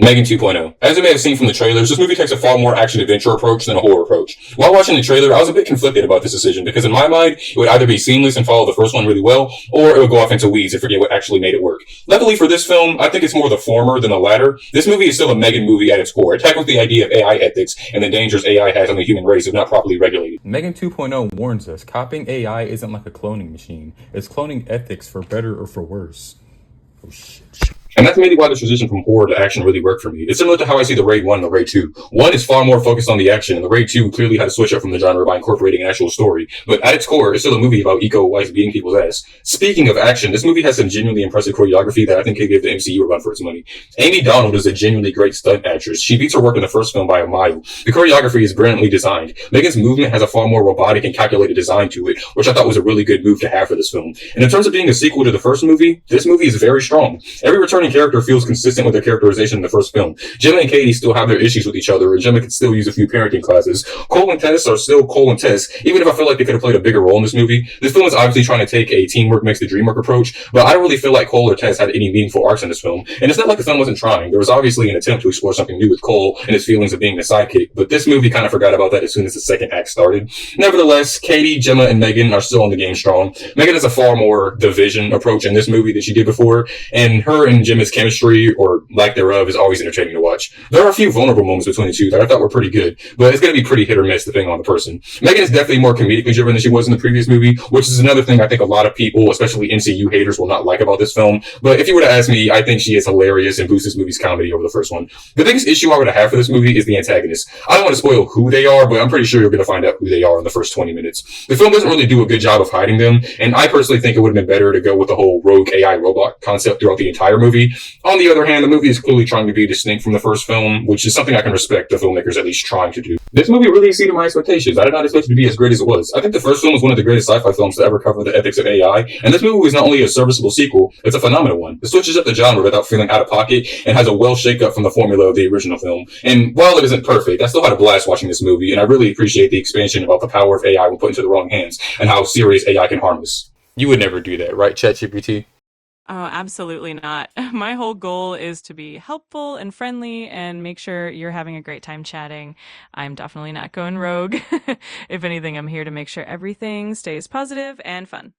M3gan 2.0. As you may have seen from the trailers, this movie takes a far more action-adventure approach than a horror approach. While watching the trailer, I was a bit conflicted about this decision because in my mind, it would either be seamless and follow the first one really well, or it would go off into weeds and forget what actually made it work. Luckily for this film, I think it's more the former than the latter. This movie is still a M3gan movie at its core. It tackles the idea of AI ethics and the dangers AI has on the human race if not properly regulated. M3gan 2.0 warns us, copying AI isn't like a cloning machine. It's cloning ethics for better or for worse. Oh shit. And that's mainly why the transition from horror to action really worked for me. It's similar to how I see the Raid 1 and the Raid 2. 1 is far more focused on the action, and the Raid 2 clearly had to switch up from the genre by incorporating an actual story. But at its core, it's still a movie about eco-wise beating people's ass. Speaking of action, this movie has some genuinely impressive choreography that I think could give the MCU a run for its money. Amy Donald is a genuinely great stunt actress. She beats her work in the first film by a mile. The choreography is brilliantly designed. M3gan's movement has a far more robotic and calculated design to it, which I thought was a really good move to have for this film. And in terms of being a sequel to the first movie, this movie is very strong. Every returning character feels consistent with their characterization in the first film. Gemma and Katie still have their issues with each other, and Gemma can still use a few parenting classes. Cole and Tess are still Cole and Tess, even if I feel like they could have played a bigger role in this movie. This film is obviously trying to take a teamwork makes the dream work approach, but I don't really feel like Cole or Tess had any meaningful arcs in this film. And it's not like the film wasn't trying. There was obviously an attempt to explore something new with Cole and his feelings of being the sidekick, but this movie kind of forgot about that as soon as the second act started. Nevertheless, Katie, Gemma, and M3gan are still on the game strong. M3gan has a far more division approach in this movie than she did before, and her and Gemma's chemistry, or lack thereof, is always entertaining to watch. There are a few vulnerable moments between the two that I thought were pretty good, but it's going to be pretty hit or miss depending on the person. M3gan is definitely more comedically driven than she was in the previous movie, which is another thing I think a lot of people, especially MCU haters, will not like about this film. But if you were to ask me, I think she is hilarious and boosts this movie's comedy over the first one. The biggest issue I would have for this movie is the antagonist. I don't want to spoil who they are, but I'm pretty sure you're going to find out who they are in the first 20 minutes. The film doesn't really do a good job of hiding them, and I personally think it would have been better to go with the whole rogue AI robot concept throughout the entire movie. On the other hand, the movie is clearly trying to be distinct from the first film, which is something I can respect the filmmakers at least trying to do. This movie really exceeded my expectations. I did not expect it to be as great as it was. I think the first film was one of the greatest sci-fi films to ever cover the ethics of AI, and this movie was not only a serviceable sequel, it's a phenomenal one. It switches up the genre without feeling out of pocket and has a well shake-up from the formula of the original film. And while it isn't perfect, I still had a blast watching this movie, and I really appreciate the expansion about the power of AI when put into the wrong hands and how serious AI can harm us. You would never do that, right, ChatGPT? Oh, absolutely not. My whole goal is to be helpful and friendly and make sure you're having a great time chatting. I'm definitely not going rogue. If anything, I'm here to make sure everything stays positive and fun.